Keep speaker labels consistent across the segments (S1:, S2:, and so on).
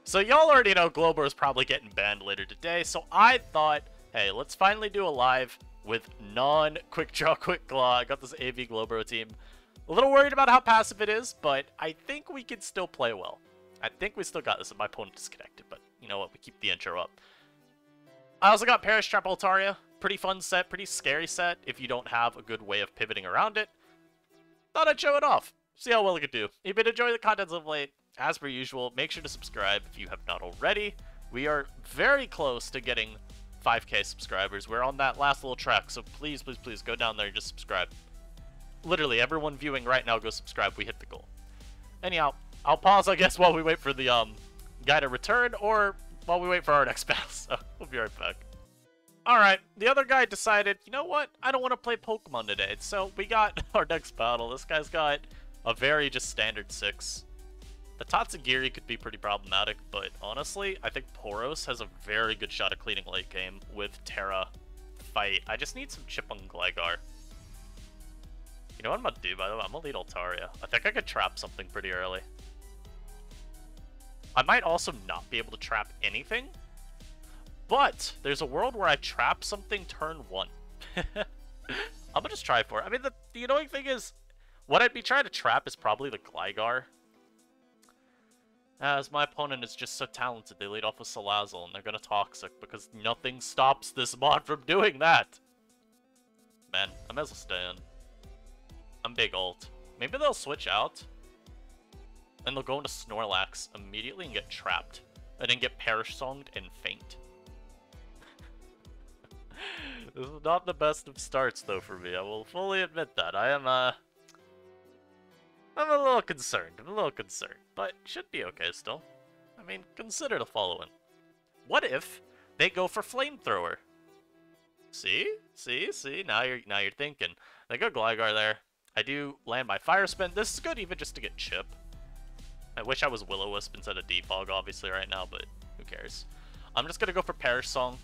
S1: So y'all already know Globor is probably getting banned later today, so I thought, hey, let's finally do a live with non-Quick Draw Quick Claw. I got this AV Globro team. A little worried about how passive it is, but I think we can still play well. I think we still got this, and my opponent disconnected, but you know what, we keep the intro up. I also got Perish Trap Altaria. Pretty fun set, pretty scary set if you don't have a good way of pivoting around it. Thought I'd show it off. See how well it could do. If you've been enjoying the content of late, as per usual, make sure to subscribe if you have not already. We are very close to getting 5K subscribers. We're on that last little track, so please, please, please go down there and just subscribe. Literally, everyone viewing right now, go subscribe. We hit the goal. Anyhow, I'll pause, I guess, while we wait for the guy to return, or while we wait for our next battle. So, we'll be right back. Alright, the other guy decided, you know what? I don't want to play Pokemon today. So, we got our next battle. This guy's got a very just standard 6. The Tatsugiri could be pretty problematic, but honestly, I think Poros has a very good shot at cleaning late game with Terra fight. I just need some chip on Gligar. You know what I'm gonna do, by the way? I'm gonna lead Altaria. I think I could trap something pretty early. I might also not be able to trap anything, but there's a world where I trap something turn 1. I'm gonna just try for it. I mean, the annoying thing is, what I'd be trying to trap is probably the Gligar. As my opponent is just so talented, they lead off with Salazzle, and they're gonna Toxic, because nothing stops this mod from doing that. Man, I might as well stay in. I'm big ult. Maybe they'll switch out, and they'll go into Snorlax immediately and get trapped, and then get Perish-songed and faint. This is not the best of starts, though, for me. I will fully admit that. I'm a little concerned. But should be okay still. I mean, consider the following. What if they go for Flamethrower? See? Now you're thinking. They go Gligar there. I do land my Fire Spin. This is good even just to get Chip. I wish I was Will-O-Wisp instead of Defog, obviously, right now, but who cares? I'm just gonna go for Perish Song.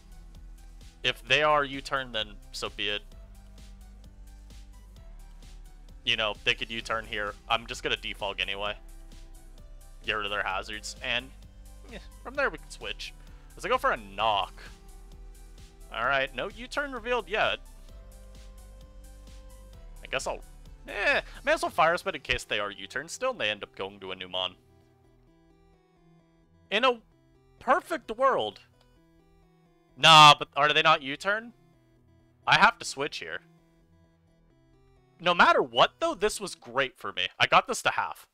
S1: If they are U-turn, then so be it. You know, they could U-turn here. I'm just gonna defog anyway. Get rid of their hazards, and from there we can switch. Let's go for a knock. Alright, no U-turn revealed yet. I guess I'll... may as well Fire Spin in case they are U-turn still, and they end up going to a new Mon. In a perfect world. Nah, but are they not U-turn? I have to switch here. No matter what, though, this was great for me. I got this to half.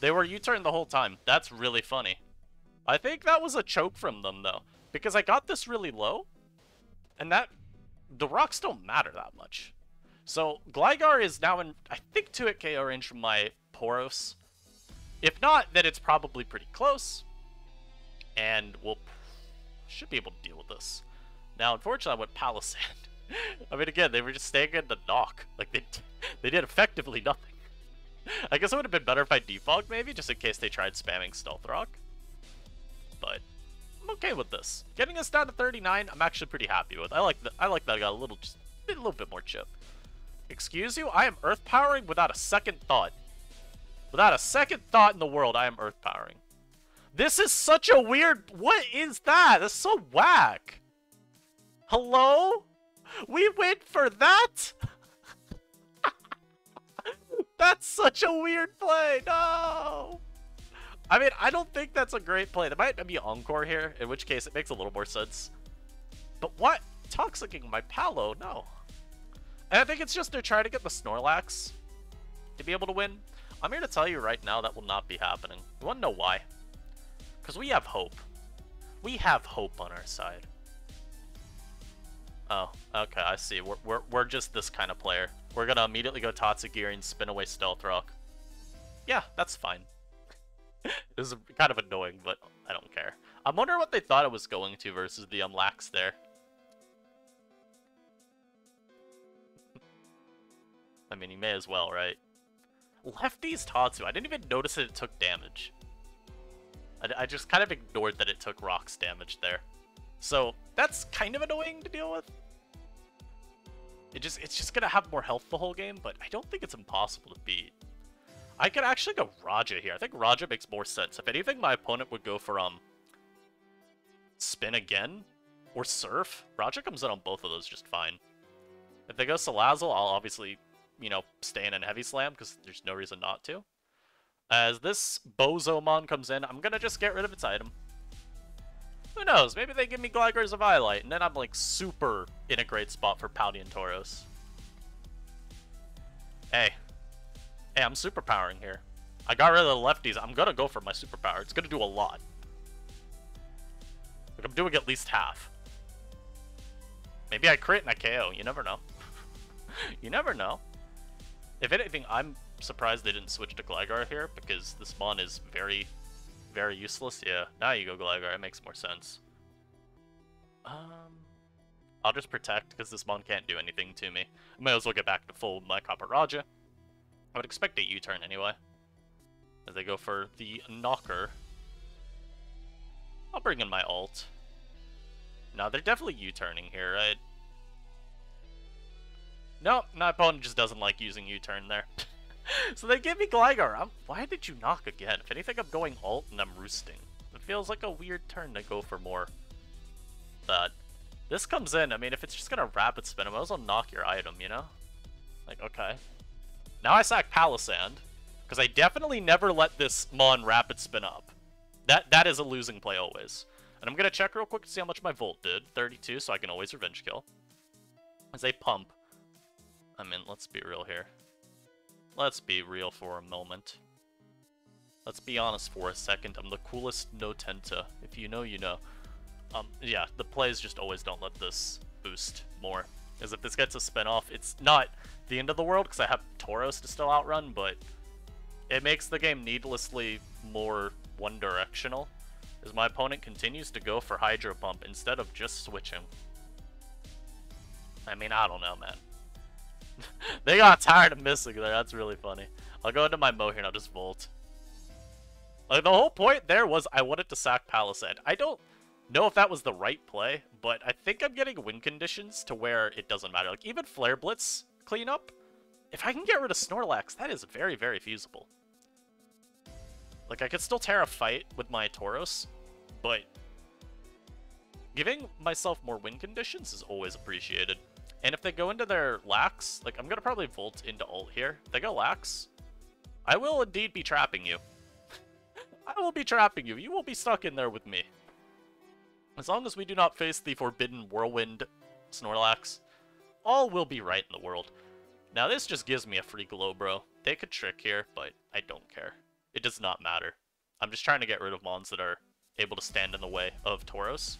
S1: They were U-turn the whole time. That's really funny. I think that was a choke from them, though. Because I got this really low. And the rocks don't matter that much. So, Gligar is now in, I think, 2-hit KO range from my Poros. If not, then it's probably pretty close. And we'll... should be able to deal with this. Now, unfortunately, I went Palisand. I mean, again, they were just staying in the knock. Like, they did effectively nothing. I guess it would have been better if I defogged, maybe, just in case they tried spamming Stealth Rock. But I'm okay with this. Getting us down to 39, I'm actually pretty happy with. I like that I got a little bit more chip. Excuse you? I am Earth Powering without a second thought. Without a second thought in the world, I am Earth Powering. This is such a weird... What is that? That's so whack. Hello? We went for that? That's such a weird play. No. I mean, I don't think that's a great play. There might be Encore here, in which case it makes a little more sense. But what? Toxicking my Palo? No. And I think it's just they're trying to get the Snorlax to be able to win. I'm here to tell you right now that will not be happening. You want to know why? Because we have hope. We have hope on our side. Oh, okay, I see. We're just this kind of player. We're gonna immediately go Tatsugiri and spin away Stealth Rock. Yeah, that's fine. This is kind of annoying, but I don't care. I'm wondering what they thought it was going to versus the Lax there. I mean, you may as well, right? Lefty's Tatsu. I didn't even notice that it took damage. I just kind of ignored that it took rocks damage there. So, that's kind of annoying to deal with. It's just gonna have more health the whole game, but I don't think it's impossible to beat. I could actually go Raja here. I think Raja makes more sense. If anything, my opponent would go for, Spin again, or Surf. Raja comes in on both of those just fine. If they go Salazzle, I'll obviously, you know, stay in and Heavy Slam, because there's no reason not to. As this Bozomon comes in, I'm gonna just get rid of its item. Who knows? Maybe they give me Gligar's of Highlight, and then I'm, like, super in a great spot for Paldean Tauros. Hey, I'm superpowering here. I got rid of the lefties. I'm gonna go for my superpower. It's gonna do a lot. Like, I'm doing at least half. Maybe I crit and I KO. You never know. You never know. If anything, I'm surprised they didn't switch to Gligar here, because this Mon is very, very useless. Yeah, now you go Gligar. It makes more sense. I'll just protect, because this Mon can't do anything to me. I might as well get back to full my Copper Raja. I would expect a U-turn anyway. As they go for the Knocker. I'll bring in my ult. No, they're definitely U-turning here, right? No, my opponent just doesn't like using U-turn there. So they give me Gligar. Why did you knock again? If anything, I'm going ult and I'm roosting. It feels like a weird turn to go for more. But this comes in. I mean, if it's just gonna Rapid Spin, I might as well knock your item, you know? Like, okay. Now I sack Palisand, because I definitely never let this Mon Rapid Spin up. That is a losing play always. And I'm gonna check real quick to see how much my Volt did. 32, so I can always Revenge Kill. As they pump. I mean, let's be real here. Let's be real for a moment. Let's be honest for a second. I'm the coolest no Tenta. If you know, you know. Yeah, the plays just always don't let this boost more. Because if this gets a spin off, it's not the end of the world, because I have Tauros to still outrun, but it makes the game needlessly more one-directional, as my opponent continues to go for Hydro Pump instead of just switching. I mean, I don't know, man. They got tired of missing there. That's really funny. I'll go into my Mo here and I'll just Volt. Like, the whole point there was I wanted to sack Palisade. I don't know if that was the right play, but I think I'm getting win conditions to where it doesn't matter. Like, even Flare Blitz cleanup, if I can get rid of Snorlax, that is very, very feasible. Like, I could still Terra Fight with my Tauros, but giving myself more win conditions is always appreciated. And if they go into their Lax, like, I'm going to probably Volt into ult here. If they go Lax, I will indeed be trapping you. I will be trapping you. You will be stuck in there with me. As long as we do not face the Forbidden Whirlwind Snorlax, all will be right in the world. Now, this just gives me a free Glowbro. They could trick here, but I don't care. It does not matter. I'm just trying to get rid of Mons that are able to stand in the way of Tauros.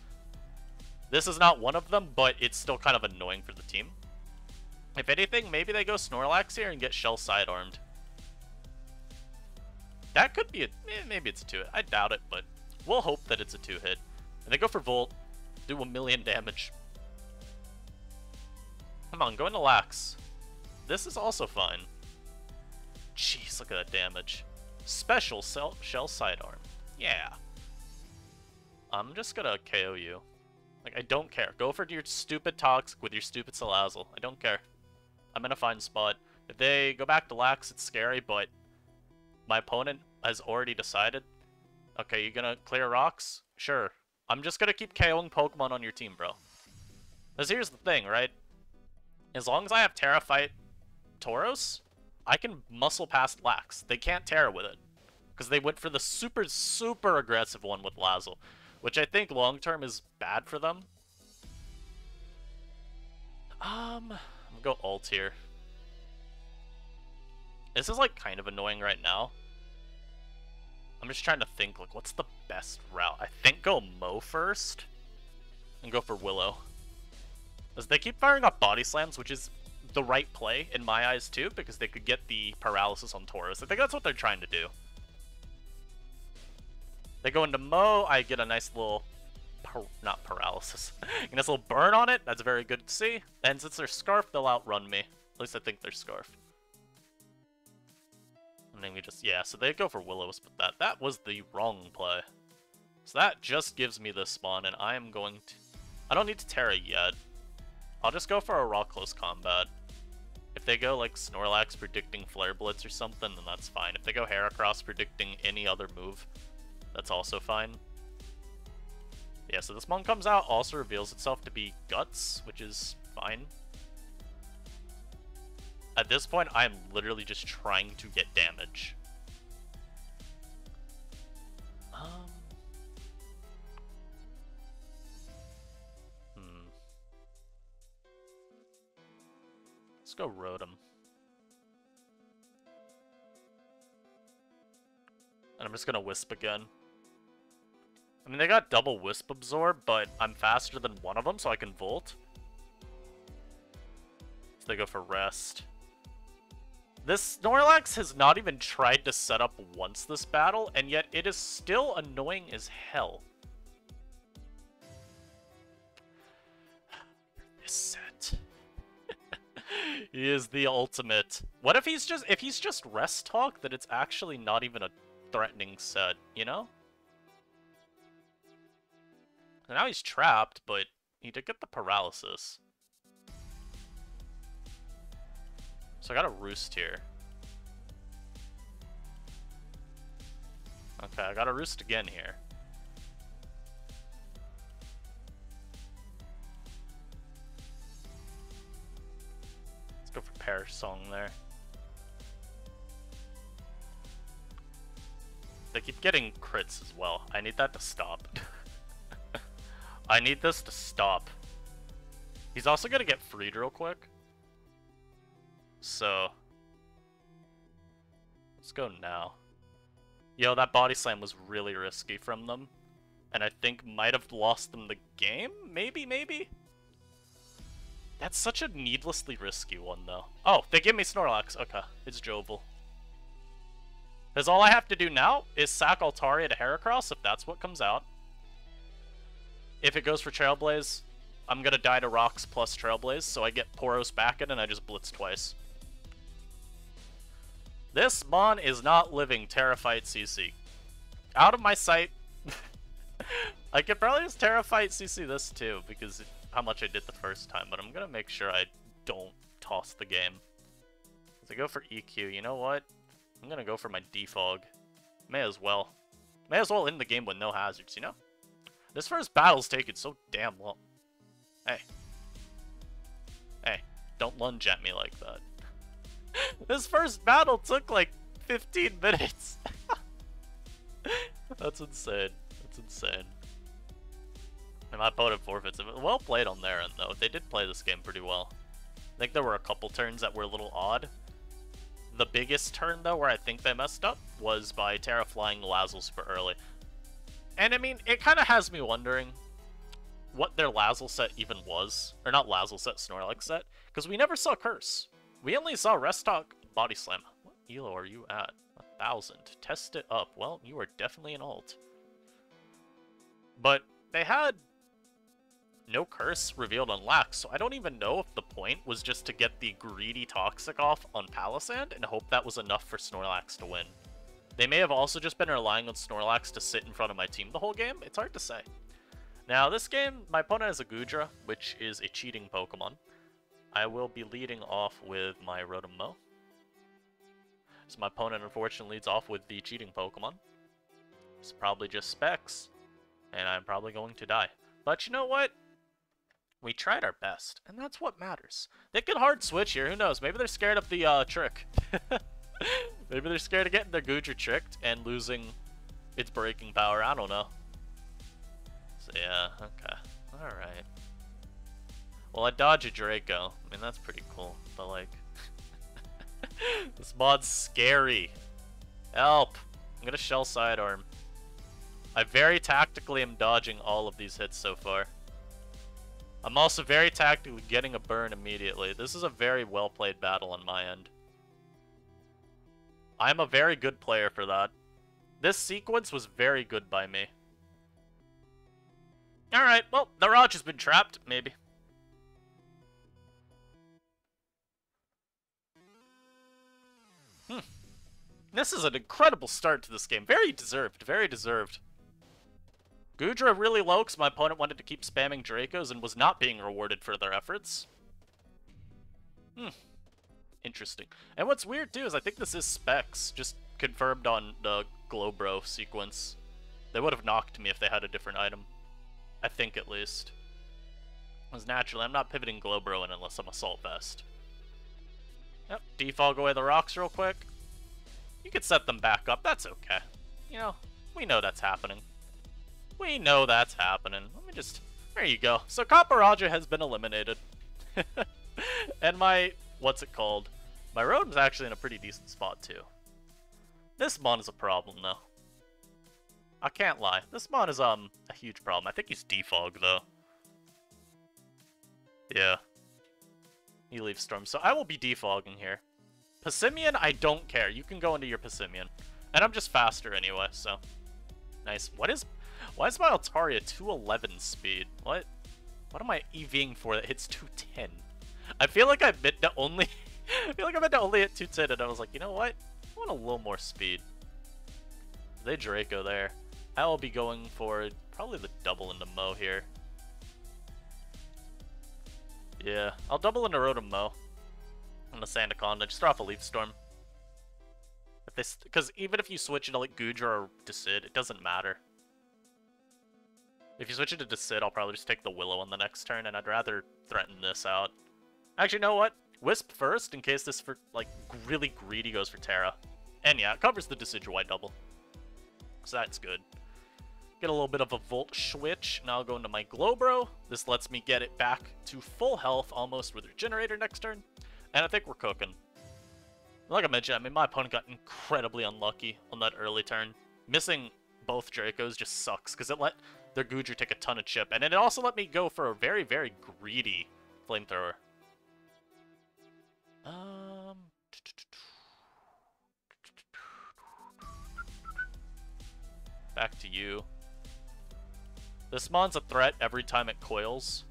S1: This is not one of them, but it's still kind of annoying for the team. If anything, maybe they go Snorlax here and get Shell sidearmed. That could be a... maybe it's a 2-hit. I doubt it, but we'll hope that it's a 2-hit. And they go for Volt. Do 1,000,000 damage. Come on, go into Lax. This is also fine. Jeez, look at that damage. Special Shell sidearm. Yeah. I'm just gonna KO you. Like, I don't care. Go for your stupid Toxic with your stupid Salazzle. I don't care. I'm in a fine spot. If they go back to Lax, it's scary, but my opponent has already decided. Okay, you gonna clear rocks? Sure. I'm just gonna keep KOing Pokemon on your team, bro. Because here's the thing, right? As long as I have Terra Fight Tauros, I can muscle past Lax. They can't Terra with it. Because they went for the super, super aggressive one with Lazzle, which I think long-term is bad for them. I'm gonna go ult here. This is, like, kind of annoying right now. I'm just trying to think, like, what's the best route? I think go Mo first, and go for Willow. As they keep firing off Body Slams, which is the right play, in my eyes, too, because they could get the Paralysis on Tauros. I think that's what they're trying to do. They go into Mo, I get a nice little... not paralysis. A nice little burn on it. That's very good to see. And since they're Scarf, they'll outrun me. At least I think they're Scarf. And then we just... yeah, so they go for Will-O-Wisp with that. That was the wrong play. So that just gives me this spawn, and I am going to... I don't need to Terra yet. I'll just go for a Raw Close Combat. If they go like Snorlax predicting Flare Blitz or something, then that's fine. If they go Heracross predicting any other move, that's also fine. Yeah, so this Mon comes out, also reveals itself to be Guts, which is fine. At this point, I'm literally just trying to get damage. Let's go Rotom. And I'm just gonna Wisp again. I mean, they got double Wisp Absorb, but I'm faster than one of them, so I can Volt. So they go for Rest. This Snorlax has not even tried to set up once this battle, and yet it is still annoying as hell. This set. He is the ultimate. What if he's just Rest Talk, that it's actually not even a threatening set, you know? So now he's trapped, but he did get the paralysis. So I got a Roost here. Okay, I got a Roost again here. Let's go for Perish Song there. They keep getting crits as well. I need that to stop. I need this to stop. He's also gonna get freed real quick. So let's go now. Yo, that Body Slam was really risky from them. And I think might have lost them the game? Maybe? That's such a needlessly risky one, though. Oh, they give me Snorlax. Okay, it's Jovel. Because all I have to do now is sack Altaria to Heracross, if that's what comes out. If it goes for Trailblaze, I'm going to die to Rocks plus Trailblaze, so I get Poros back in and I just Blitz twice. This Mon is not living Terrafight CC. Out of my sight. I could probably just Terrafight CC this too, because how much I did the first time, but I'm going to make sure I don't toss the game. As I go for EQ, you know what? I'm going to go for my Defog. May as well. May as well end the game with no hazards, you know? This first battle's taken so damn long. Hey. Hey, don't lunge at me like that. This first battle took like 15 minutes. That's insane. That's insane. And my opponent forfeits it. Well played on their end, though. They did play this game pretty well. I think there were a couple turns that were a little odd. The biggest turn, though, where I think they messed up was by Terraflying Lazzle super early. And, I mean, it kind of has me wondering what their Lazzle set even was. Or not Lazzle set, Snorlax set. Because we never saw Curse. We only saw Rest Talk Body Slam. What elo are you at? 1,000. Test it up. Well, you are definitely an alt. But they had no Curse revealed on Lax, so I don't even know if the point was just to get the greedy Toxic off on Palisand and hope that was enough for Snorlax to win. They may have also just been relying on Snorlax to sit in front of my team the whole game. It's hard to say. Now, this game, my opponent has a Goodra, which is a cheating Pokemon. I will be leading off with my Rotom Mow. So my opponent, unfortunately, leads off with the cheating Pokemon. It's probably just Specs, and I'm probably going to die. But you know what? We tried our best, and that's what matters. They could hard switch here, who knows? Maybe they're scared of the trick. Maybe they're scared of getting their Goodra tricked and losing its breaking power, I don't know. So yeah, okay. Alright. Well, I dodge a Draco. I mean, that's pretty cool, but like... this mod's scary. Help! I'm gonna Shell Sidearm. I very tactically am dodging all of these hits so far. I'm also very tactically getting a burn immediately. This is a very well-played battle on my end. I'm a very good player for that. This sequence was very good by me. Alright, well, the Raj has been trapped, maybe. This is an incredible start to this game. Very deserved, very deserved. Goodra really low because my opponent wanted to keep spamming Dracos and was not being rewarded for their efforts. Interesting. And what's weird too is I think this is specs, just confirmed on the Glowbro sequence. They would have knocked me if they had a different item. I think at least. Because naturally, I'm not pivoting Glowbro in unless I'm Assault Vest. Yep, defog away the rocks real quick. You could set them back up, that's okay. You know, we know that's happening. We know that's happening. Let me just... There you go. So Copper Roger has been eliminated. And my... What's it called? My Rotom's actually in a pretty decent spot, too. This mon is a problem, though. I can't lie. This mon is, a huge problem. I think he's defogged, though. Yeah. He leaves Storm, so I will be defogging here. Passimian, I don't care. You can go into your Passimian. And I'm just faster anyway, so... Nice. Why is my Altaria 211 speed? What am I EVing for that hits 210? I feel like I meant to only... I feel like I meant to only hit 210, and I was like, you know what? I want a little more speed. They Draco there. I will be going for probably the double into Mo here. Yeah, I'll double into Rotom Mo. On the Sandaconda, just throw off a Leaf Storm. If this, because even if you switch into like Goodra or Decid, it doesn't matter. If you switch into Decid, I'll probably just take the Willow on the next turn, and I'd rather threaten this out. Actually, you know what? Wisp first, in case this for like really greedy goes for Terra. And yeah, it covers the Decidueye double. So that's good. Get a little bit of a Volt switch. Now I'll go into my Glowbro. This lets me get it back to full health almost with Regenerator next turn. And I think we're cooking. Like I mentioned, I mean, my opponent got incredibly unlucky on that early turn. Missing both Dracos just sucks, because it let their Goodra take a ton of chip. And it also let me go for a very, very greedy Flamethrower. Back to you. This mon's a threat every time it coils.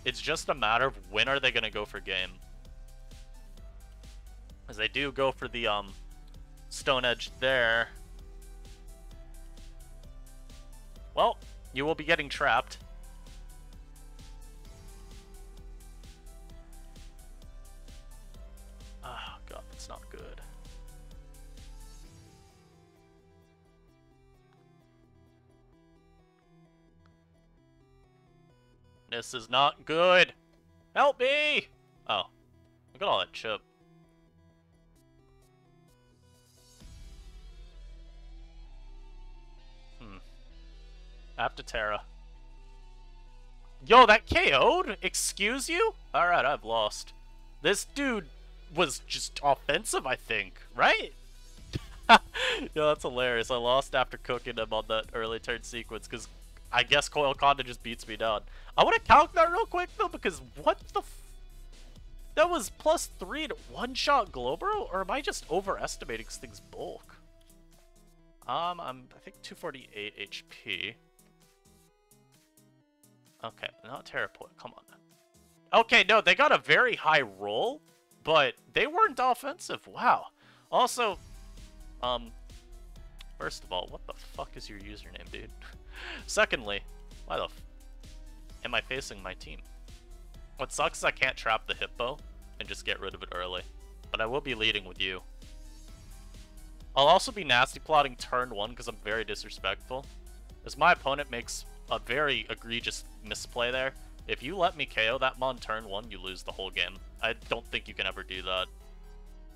S1: It's just a matter of when are they going to go for game. As they do go for the Stone Edge there. Well, you will be getting trapped. Oh god, that's not good. This is not good. Help me! Oh, look at all that chip. After Terra. Yo, that KO'd? Excuse you? Alright, I've lost. This dude was just offensive, I think. Right? Yo, that's hilarious. I lost after cooking him on that early turn sequence, because I guess Coil Conda just beats me down. I want to calc that real quick, though, because what the that was +3 to one-shot Glowbro? Or am I just overestimating this thing's bulk? I think 248 HP. Okay, not Terraport. Come on. Okay, no, they got a very high roll, but they weren't offensive. Wow. Also, first of all, what the fuck is your username, dude? Secondly, why the am I facing my team? What sucks is I can't trap the Hippo and just get rid of it early, but I will be leading with you. I'll also be nasty plotting turn 1 because I'm very disrespectful. As my opponent makes a very egregious misplay there. If you let me KO that mon turn 1, you lose the whole game. I don't think you can ever do that.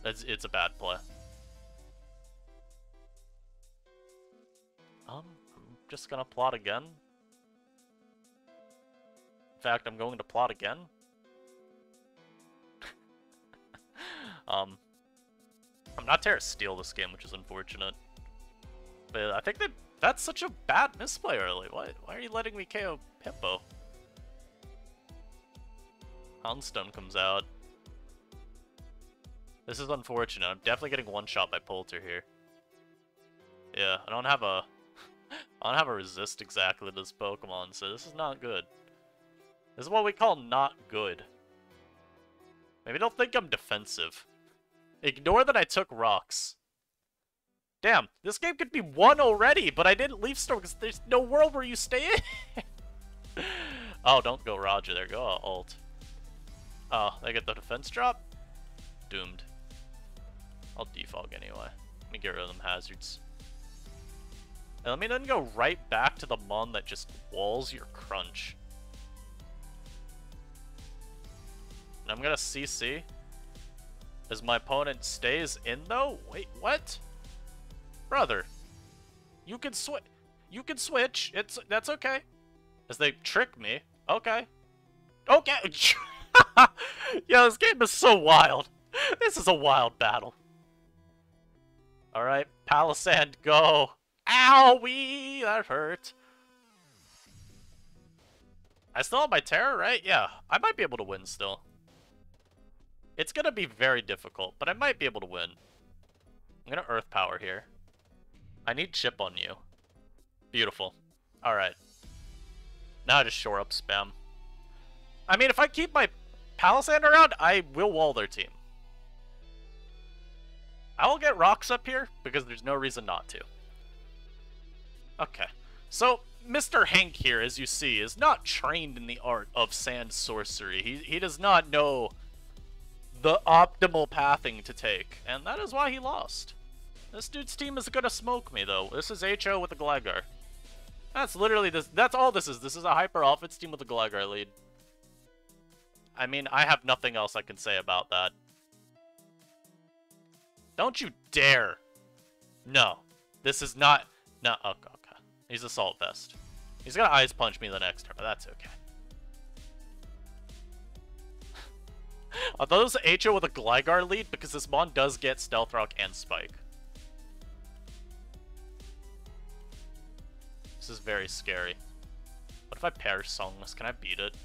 S1: It's a bad play. I'm just gonna plot again. In fact, I'm going to plot again. I'm not Terra Steel this game, which is unfortunate. But I think that's such a bad misplay early. Why are you letting me KO Hippo? Houndstone comes out. This is unfortunate. I'm definitely getting one-shot by Polter here. Yeah, I don't have a resist exactly to this Pokemon, so this is not good. This is what we call not good. Maybe don't think I'm defensive. Ignore that I took rocks. Damn, this game could be won already, but I didn't Leaf Storm because there's no world where you stay in. Oh, don't go Roger there. Go ult. Oh, they get the defense drop? Doomed. I'll defog anyway. Let me get rid of them hazards. And let me then go right back to the mon that just walls your crunch. And I'm gonna CC. As my opponent stays in though? Wait, what? Brother. You can switch. You can switch. That's okay. As they trick me. Okay. Okay. Yeah, this game is so wild. This is a wild battle. Alright, Palisand, go. Owie! That hurt. I still have my terror, right? Yeah, I might be able to win still. It's gonna be very difficult, but I might be able to win. I'm gonna Earth Power here. I need chip on you. Beautiful. Alright. Now I just shore up spam. I mean, if I keep my Palisand around, I will wall their team. I will get rocks up here, because there's no reason not to. Okay. So, Mr. Hank here, as you see, is not trained in the art of sand sorcery. He does not know the optimal pathing to take, and that is why he lost. This dude's team is gonna smoke me, though. This is HO with a Gligar. That's literally this. That's all this is. This is a hyper offense team with a Gligar lead. I mean, I have nothing else I can say about that. Don't you dare. No. This is not... No, okay, okay. He's Assault Vest. He's gonna Ice Punch me the next turn, but that's okay. I thought it was an HO with a Gligar lead, because this Mon does get Stealth Rock and Spike. This is very scary. What if I Perish Songless? Can I beat it?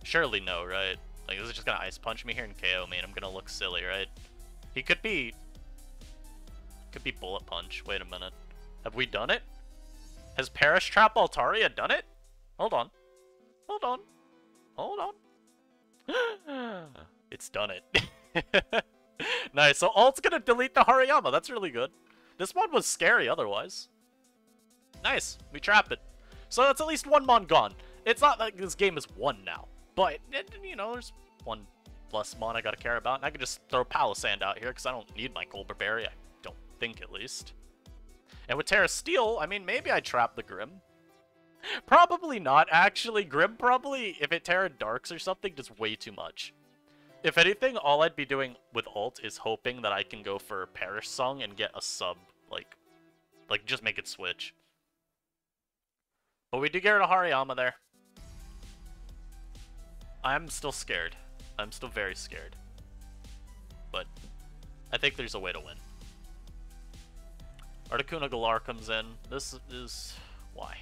S1: Surely no, right? Like, is it just gonna Ice Punch me here and KO me and I'm gonna look silly, right? He could be... Could be Bullet Punch. Wait a minute. Have we done it? Has Perish Trap Altaria done it? Hold on. Hold on. Hold on. It's done it. Nice. So Alt's gonna delete the Hariyama. That's really good. This one was scary otherwise. Nice. We trapped it. So that's at least one Mon gone. It's not like this game is won now. But, you know, there's one less Mon I gotta care about. And I can just throw Palisand out here because I don't need my Colbur Berry. I don't think, at least. And with Terra Steel, I mean, maybe I trap the Grim. Probably not, actually. Grim probably, if it Terra Darks or something, does way too much. If anything, all I'd be doing with ult is hoping that I can go for Perish Song and get a sub, like just make it switch. But we do get rid of Hariyama there. I'm still scared. I'm still very scared. But I think there's a way to win. Articuno Galar comes in. This is... Why?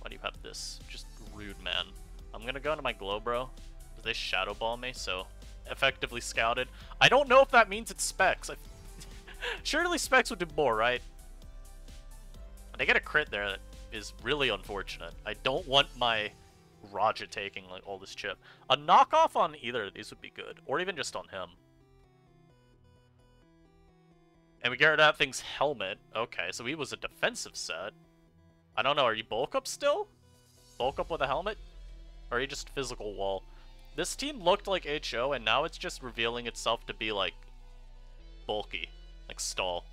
S1: Why do you have this? Just rude, man. I'm gonna go into my Glowbro. They Shadow Ball me, so effectively scouted. I don't know if that means it's Specs. Surely Specs would do more, right? They get a crit there that is really unfortunate. I don't want my Raja taking like all this chip. A knockoff on either of these would be good, or even just on him. And we get rid of that thing's helmet. Okay, so he was a defensive set. I don't know, are you bulk up still? Bulk up with a helmet? Or are you just physical wall? This team looked like HO, and now it's just revealing itself to be like bulky, like stall.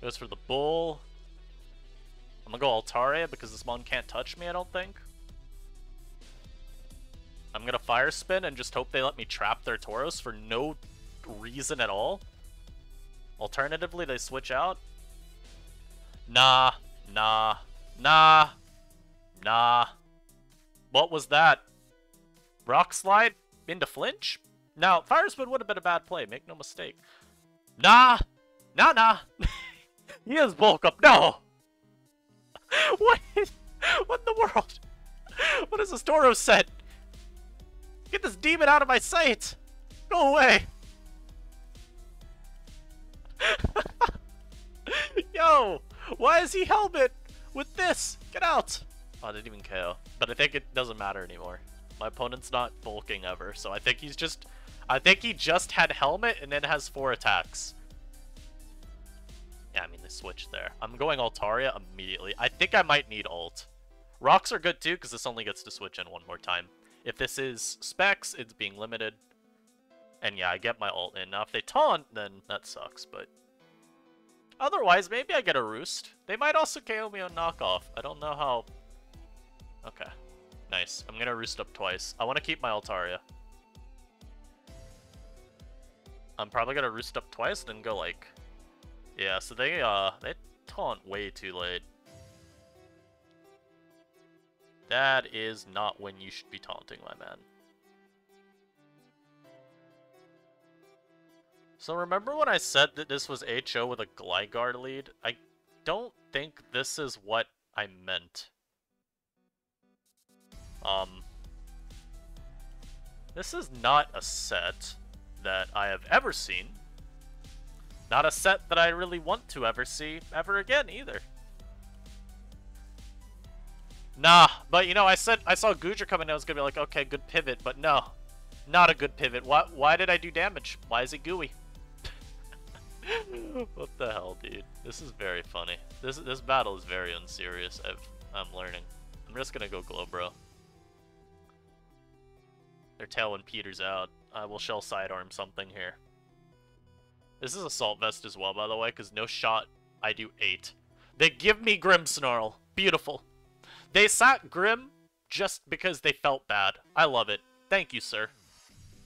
S1: Goes for the bull. I'm gonna go Altaria because this Mon can't touch me, I don't think. I'm gonna Fire Spin and just hope they let me trap their Tauros for no reason at all. Alternatively, they switch out. Nah, nah, nah, nah. What was that? Rock Slide into flinch? Now, Fire Spin would have been a bad play, make no mistake. Nah, nah, nah. He has bulk up. No! What in the world? What is this Tauros set? Get this demon out of my sight! Go away! Yo! Why is he helmet with this? Get out! Oh, I didn't even KO. But I think it doesn't matter anymore. My opponent's not bulking ever, so I think he's just... I think he just had helmet and then has 4 attacks. Yeah, I mean, they switched there. I'm going Altaria immediately. I think I might need ult. Rocks are good too, because this only gets to switch in one more time. If this is Specs, it's being limited. And yeah, I get my ult in. Now, if they taunt, then that sucks, but... Otherwise, maybe I get a roost. They might also KO me on knockoff. I don't know how... Okay. Nice. I'm gonna roost up twice. I want to keep my Altaria. I'm probably gonna roost up twice, then go like... Yeah, so they taunt way too late. That is not when you should be taunting, my man. So remember when I said that this was HO with a Gligar lead? I don't think this is what I meant. This is not a set that I have ever seen. Not a set that I really want to ever see ever again either. Nah, but you know, I saw Goodra coming in, I was gonna be like, okay, good pivot, but no. Not a good pivot. Why did I do damage? Why is it gooey? What the hell, dude? This is very funny. This battle is very unserious. I'm learning. I'm just gonna go Glowbro. Their Tailwind peters out. I will shell sidearm something here. This is Assault Vest as well, by the way, because no shot I do 8. They give me Grimmsnarl. Beautiful. They sacked Grim just because they felt bad. I love it. Thank you, sir.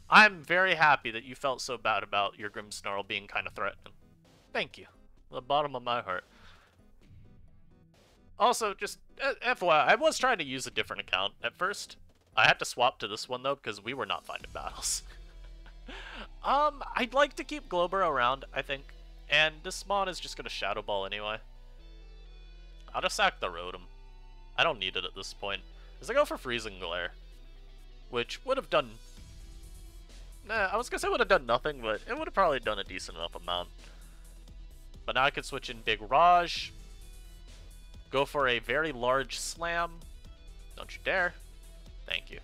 S1: I'm very happy that you felt so bad about your Grimmsnarl being kind of threatening. Thank you. From the bottom of my heart. Also, just FYI, I was trying to use a different account at first. I had to swap to this one, though, because we were not finding battles. I'd like to keep Glowbro around, I think. And this Mon is just going to Shadow Ball anyway. I'll just sack the Rotom. I don't need it at this point. Because I go for Freezing Glare. Which would have done... Nah, I was going to say would have done nothing, but it would have probably done a decent enough amount. But now I can switch in Big Raj. Go for a very large Slam. Don't you dare. Thank you.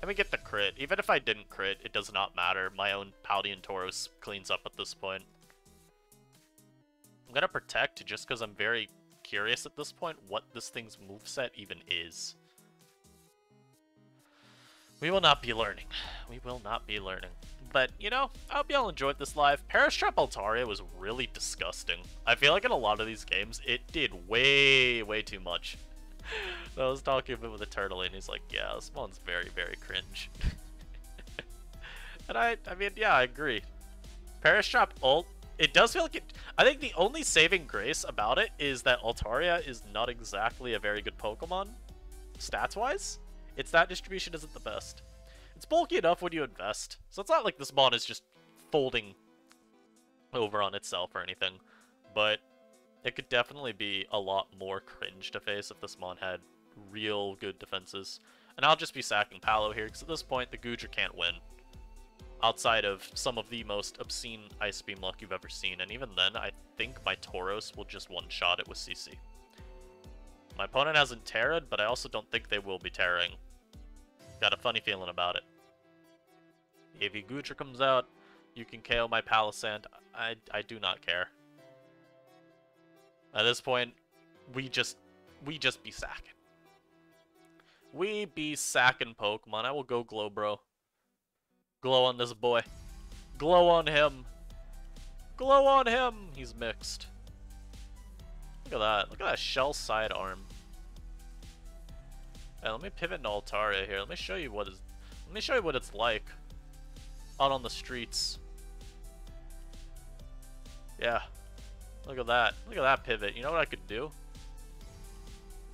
S1: Let me get the crit. Even if I didn't crit, it does not matter. My own Paldean Tauros cleans up at this point. I'm gonna protect just because I'm very curious at this point what this thing's moveset even is. We will not be learning. We will not be learning. But, you know, I hope y'all enjoyed this live. Parastrap Altaria was really disgusting. I feel like in a lot of these games, it did way, way too much. I was talking a bit with a turtle and he's like, yeah, this one's very, very cringe. And I mean, yeah, I agree. Parastrap ult, it does feel like it... I think the only saving grace about it is that Altaria is not exactly a very good Pokemon, stats-wise. Its stat distribution isn't the best. It's bulky enough when you invest, so it's not like this Mon is just folding over on itself or anything, but it could definitely be a lot more cringe to face if this Mon had real good defenses. And I'll just be sacking Palo here, because at this point, the Goodra can't win. Outside of some of the most obscene Ice Beam luck you've ever seen, and even then, I think my Tauros will just one-shot it with CC. My opponent hasn't Terra'd, but I also don't think they will be Terraing. Got a funny feeling about it. If Goodra comes out, you can KO my Palisand. I do not care. At this point, we just be sacking. We be sacking Pokemon. I will go Glowbro. Glow on this boy. Glow on him. Glow on him. He's mixed. Look at that. Look at that shell sidearm. Hey, let me pivot into Altaria here. Let me show you what it's like out on the streets. Yeah. Look at that. Look at that pivot. You know what I could do?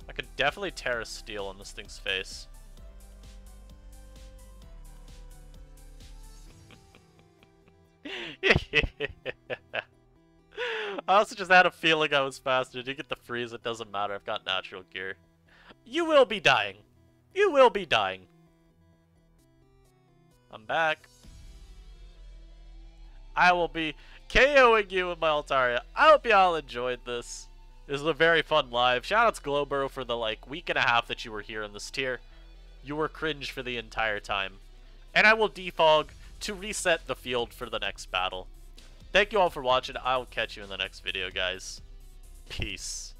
S1: I could definitely Terra Steel on this thing's face. I also just had a feeling I was faster. Did you get the freeze? It doesn't matter. I've got natural gear. You will be dying. You will be dying. I'm back. I will be KOing you with my Altaria. I hope y'all enjoyed this. This was a very fun live. Shoutouts Glowbro for the week and a half that you were here in this tier. You were cringe for the entire time. And I will defog to reset the field for the next battle. Thank you all for watching. I will catch you in the next video, guys. Peace.